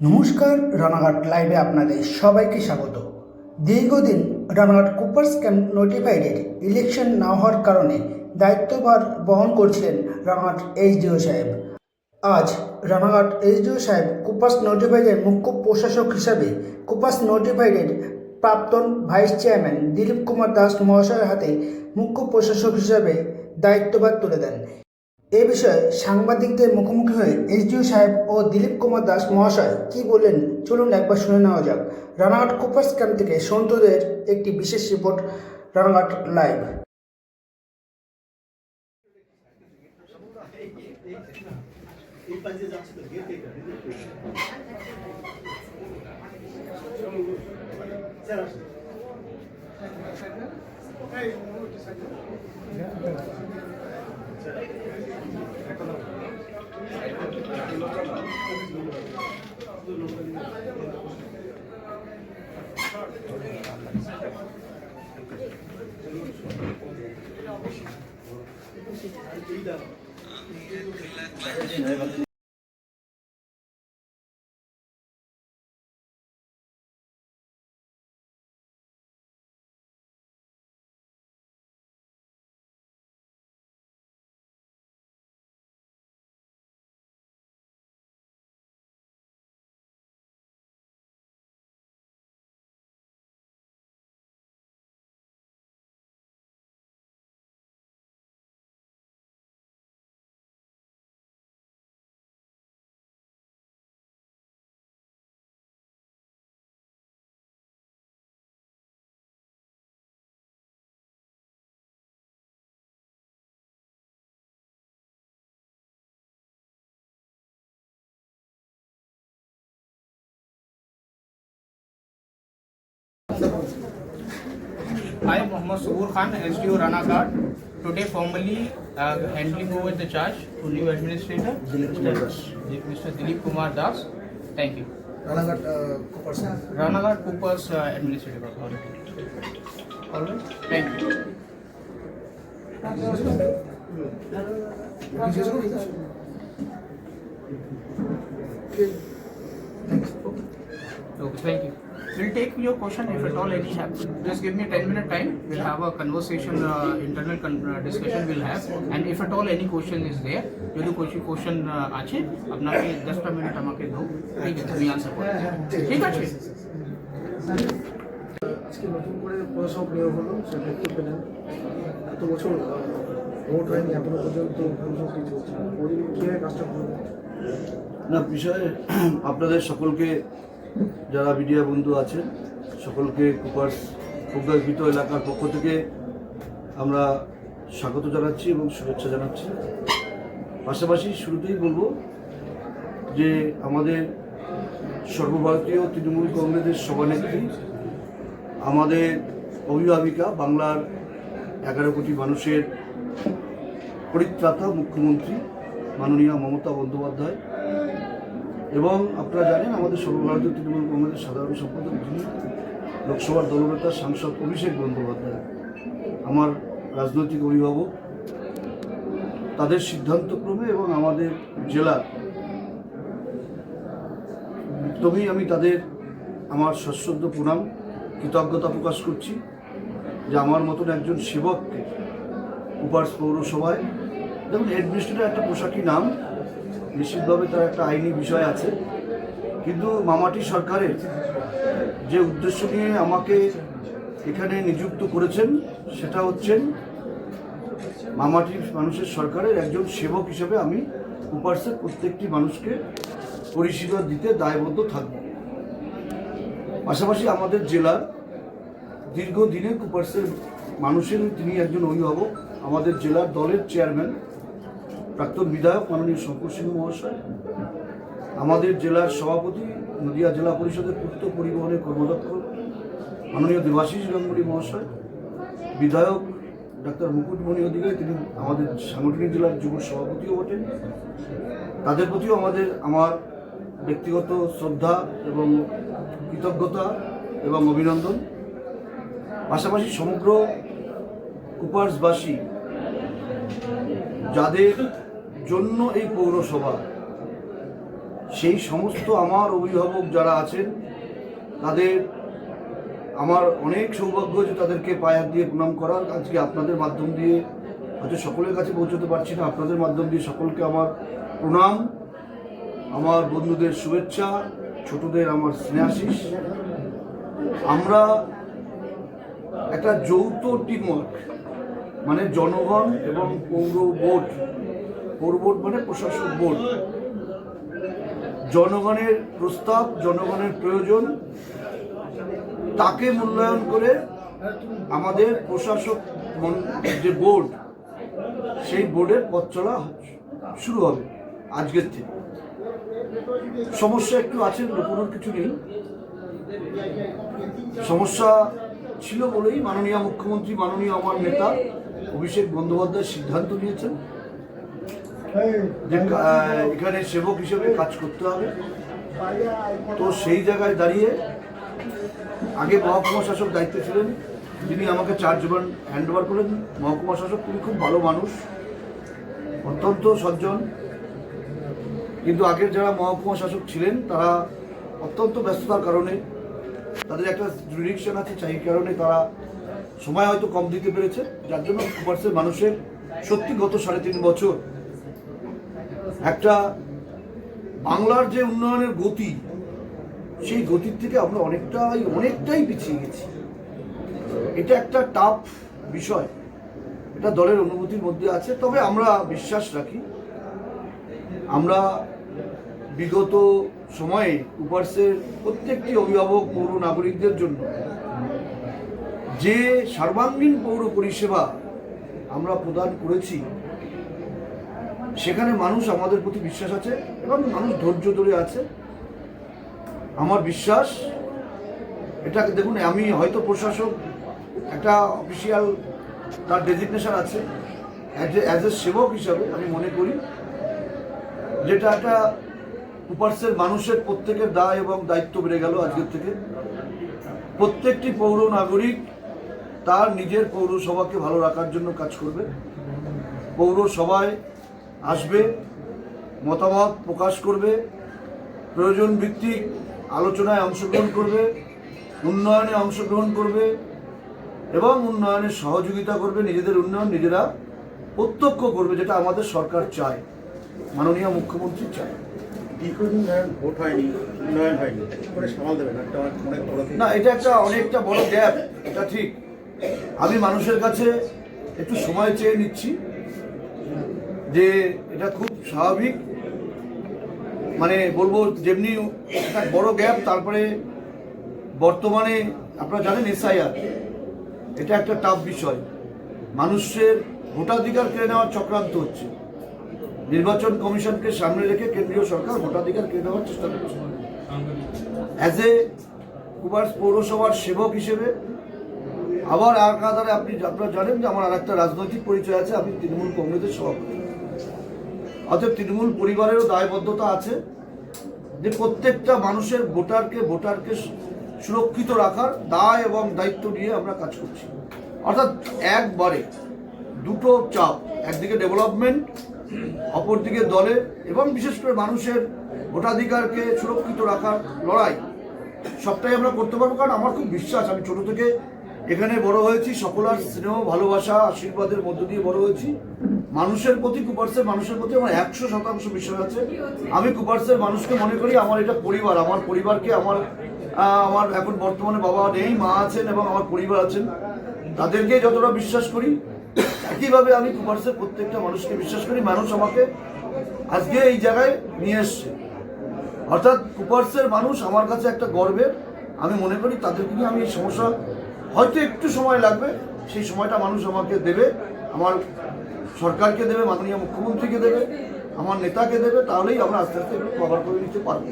নমস্কার, রানাঘাট লাইভে আপনাদের সবাইকে স্বাগত। দীর্ঘদিন রানাঘাট কুপার্স ক্যাম্প নোটিফাইডের ইলেকশন না হওয়ার কারণে দায়িত্বভার বহন করছিলেন রানাঘাট এইচডিও সাহেব। আজ রানাঘাট এইচডিও সাহেব কুপার্স নোটিফাইডের মুখ্য প্রশাসক হিসাবে কুপার্স নোটিফাইডের প্রাক্তন ভাইস চেয়ারম্যান দিলীপ কুমার দাস মহাশয়ের হাতে মুখ্য প্রশাসক হিসাবে দায়িত্বভার তুলে দেন। এ বিষয়ে সাংবাদিকদের মুখোমুখি হয়ে এইচডিও সাহেব ও দিলীপ কুমার দাস মহাশয় কি বললেন চলুন একবার শুনে নেওয়া যাক। রানাঘাট কুপার্স ক্যাম্প থেকে সন্তুদের একটি বিশেষ report, Ranaghat live. I, Mohammad Suhoor Khan, SDO Ranaghat, today formally handing over the charge to new administrator, Mr. Dilip Kumar Das. Thank you. Ranaghat Coopers Administrative Authority. All right. Thank you. Okay, thank you. We'll take your question if at all any happen. Just give me 10-minute time. We'll have a conversation, internal discussion we'll have. And if at all any question is there, যদি কিছু question আছে আপনাকে 10টা minute আমাকে দাও, ঠিক আছে, আমি আনসার করব। ঠিক আছে। আজকে নতুন করে প্রশাসক নিয়োগ হলো, সে দেখতে পেলেন এত বছর ভোট হয়নি, এখনো পর্যন্ত প্রশাসক চলছে, ওই কীভাবে কাজটা করবে না বিষয়ে আপনাদের সকলকে, যারা মিডিয়া বন্ধু আছেন সকলকে কুপার্স প্রজ্ঞাপিত এলাকার পক্ষ থেকে আমরা স্বাগত জানাচ্ছি এবং শুভেচ্ছা জানাচ্ছি। পাশাপাশি শুরুতেই বলবো যে আমাদের সর্বভারতীয় তৃণমূল কংগ্রেসের সভানেত্রী, আমাদের অভিভাবিকা, বাংলার 11 কোটি মানুষের পরিত্রাতা মুখ্যমন্ত্রী মাননীয় মমতা বন্দ্যোপাধ্যায়, এবং আপনারা জানেন আমাদের সর্বভারতীয় তৃণমূল কংগ্রেসের সাধারণ সম্পাদক যিনি লোকসভার দলনেতা সাংসদ অভিষেক বন্দ্যোপাধ্যায়, আমার রাজনৈতিক অভিভাবক, তাদের সিদ্ধান্তক্রমে এবং আমাদের জেলার তবেই আমি তাদের আমার সশ্রদ্ধ প্রণাম, কৃতজ্ঞতা প্রকাশ করছি যে আমার মতন একজন সেবককে কুপার্স পৌরসভায়, যেমন অ্যাডমিনিস্ট্রেটর একটা পোশাকি নাম, নিশ্চিতভাবে তার একটা আইনি বিষয় আছে, কিন্তু মামাটি সরকারের যে উদ্দেশ্য নিয়ে আমাকে এখানে নিযুক্ত করেছেন সেটা হচ্ছেন মামাটির মানুষের সরকারের একজন সেবক হিসেবে আমি কুপার্সের প্রত্যেকটি মানুষকে পরিষেবা দিতে দায়বদ্ধ থাকব। পাশাপাশি আমাদের জেলার দীর্ঘদিনে কুপার্সের মানুষের তিনি একজন অভিভাবক, আমাদের জেলার দলের চেয়ারম্যান প্রাক্তন বিধায়ক মাননীয় শঙ্কর সিংহ মহাশয়, আমাদের জেলার সভাপতি, নদিয়া জেলা পরিষদের পূর্ত পরিবহনের কর্মদক্ষ মাননীয় দেবাশিস গাঙ্গুলি মহাশয়, বিধায়ক ডাক্তার মুকুটমণি অধিকারী, তিনি আমাদের সাংগঠনিক জেলার যুব সভাপতিও বটেন, তাদের প্রতিও আমার ব্যক্তিগত শ্রদ্ধা এবং কৃতজ্ঞতা এবং অভিনন্দন। পাশাপাশি সমগ্র কুপার্সবাসী যাদের জন্য এই পৌরসভা, সেই সমস্ত আমার অভিভাবক যারা আছেন তাদের আমার অনেক সৌভাগ্য যে তাদেরকে পায়ে হাত দিয়ে প্রণাম করার। আজকে আপনাদের মাধ্যম দিয়ে হয়তো সকলের কাছে পৌঁছতে পারছি না, আপনাদের মাধ্যম দিয়ে সকলকে আমার প্রণাম, আমার বন্ধুদের শুভেচ্ছা, ছোটদের আমার স্নেহাশিস। আমরা একটা যৌথ টিমওয়ার্ক, মানে জনগণ এবং পৌর বোর্ড মানে প্রশাসক বোর্ড, জনগণের প্রস্তাব, জনগণের প্রয়োজন, তাকে মূল্যায়ন করে আমাদের প্রশাসক যে বোর্ড, সেই বোর্ডের পথ চলা শুরু হবে আজকের থেকে। সমস্যা একটু আছে, লুকোনোর কিছু নেই। সমস্যা ছিল বলেই মাননীয় মুখ্যমন্ত্রী, মাননীয় আমার নেতা অভিষেক বন্দ্যোপাধ্যায় সিদ্ধান্ত নিয়েছেন যে এখানে সেবক হিসেবে কাজ করতে হবে। তো সেই জায়গায় দাঁড়িয়ে আগে মহকুমা শাসক দায়িত্বে ছিলেন, যিনি আমাকে চার্জ হ্যান্ড ওভার করেন। মহকুমা শাসক তিনি খুব ভালো মানুষ, অত্যন্ত সজ্জন, কিন্তু আগের যারা মহকুমা শাসক ছিলেন তারা অত্যন্ত ব্যস্ততার কারণে, তাদের একটা জুরিডিকশন আছে, সেই কারণে তারা সময় হয়তো কম দিতে পেরেছে, যার জন্য কুপার্সের মানুষের সত্যি গত 3.5 বছর একটা বাংলার যে উন্নয়নের গতি, সেই গতির থেকে আমরা অনেকটাই পিছিয়ে গেছি। এটা একটা টাফ বিষয়, এটা দলের অনুভূতির মধ্যে আছে। তবে আমরা বিশ্বাস রাখি, আমরা বিগত সময়ে কুপার্সের প্রত্যেকটি অভিভাবক পৌর নাগরিকদের জন্য যে সর্বাঙ্গীন পৌর পরিষেবা আমরা প্রদান করেছি, সেখানে মানুষ আমাদের প্রতি বিশ্বাস আছে এবং মানুষ ধৈর্য ধরে আছে। আমার বিশ্বাস, এটা দেখুন, আমি হয়তো প্রশাসক, একটা অফিসিয়াল তার ডেজিগনেশন আছে, অ্যাজ এ সেবক হিসাবে আমি মনে করি যেটা একটা কুপার্সের মানুষের প্রত্যেকের দায় এবং দায়িত্ব বেড়ে গেল আজকের থেকে। প্রত্যেকটি পৌর নাগরিক তার নিজের পৌরসভাকে ভালো রাখার জন্য কাজ করবে, পৌরসভায় আসবে, মতামত প্রকাশ করবে, প্রয়োজন ভিত্তিক আলোচনায় অংশগ্রহণ করবে, উন্নয়নে অংশগ্রহণ করবে এবং উন্নয়নের সহযোগিতা করবে, নিজেদের উন্নয়ন নিজেরা প্রত্যক্ষ করবে, যেটা আমাদের সরকার চায়, মাননীয় মুখ্যমন্ত্রী চায়। দীর্ঘদিন ভোট হয়নি, উন্নয়ন হয়নি, করে সামাল দেবেন একটা অনেক বড় না, এটা অনেকটা বড় গ্যাপ, এটা ঠিক। আমি মানুষের কাছে একটু সময় চেয়ে নিচ্ছি, যে এটা খুব স্বাভাবিক, মানে বলবো যেমনি একটা বড় গ্যাপ। তারপরে বর্তমানে আপনারা জানেন SIR, এটা একটা টাফ বিষয়, মানুষের ভোটাধিকার কেড়ে নেওয়ার চক্রান্ত হচ্ছে। নির্বাচন কমিশনকে সামনে রেখে কেন্দ্রীয় সরকার ভোটাধিকার কেড়ে নেওয়ার চেষ্টা করছে। অ্যাজ এ কুপার্স পৌরসভার সেবক হিসেবে, আবার আকাধারে আপনারা জানেন যে আমার আর একটা রাজনৈতিক পরিচয় আছে, আমি তৃণমূল কংগ্রেসের সভাপতি। অতএব তৃণমূল পরিবারেরও দায়বদ্ধতা আছে যে প্রত্যেকটা মানুষের ভোটারকে সুরক্ষিত রাখার দায় এবং দায়িত্ব নিয়ে আমরা কাজ করছি। অর্থাৎ একবারে দুটো চাপ, একদিকে ডেভেলপমেন্ট, অপরদিকে দলের এবং বিশেষ করে মানুষের ভোটাধিকারকে সুরক্ষিত রাখার লড়াই, সবটাই আমরা করতে পারবো। কারণ আমার খুব বিশ্বাস, আমি ছোট থেকে এখানে বড় হয়েছি, সকলের স্নেহ ভালোবাসা আশীর্বাদের মধ্য দিয়ে বড় হয়েছি। মানুষের প্রতি, কুপার্সের মানুষের প্রতি আমার 100% বিশ্বাস আছে। আমি কুপার্সের মানুষকে মনে করি আমার এটা পরিবার, আমার পরিবারকে আমার এখন বর্তমানে বাবা নেই, মা আছেন এবং আমার পরিবার আছেন, তাদেরকে যতটা বিশ্বাস করি, একইভাবে আমি কুপার্সের প্রত্যেকটা মানুষকে বিশ্বাস করি। মানুষ আমাকে আজকে এই জায়গায় নিয়ে এসছে, অর্থাৎ কুপার্সের মানুষ আমার কাছে একটা গর্বের। আমি মনে করি তাদেরকে নিয়ে আমি এই সমস্যা, হয়তো একটু সময় লাগবে, সেই সময়টা মানুষ আমাকে দেবে, আমার সরকারকে দেবে, মাননীয় মুখ্যমন্ত্রীকে দেবে, আমার নেতাকে দেবে, তাহলেই আমরা আস্তে আস্তে একটু কভার করে নিতে পারবো।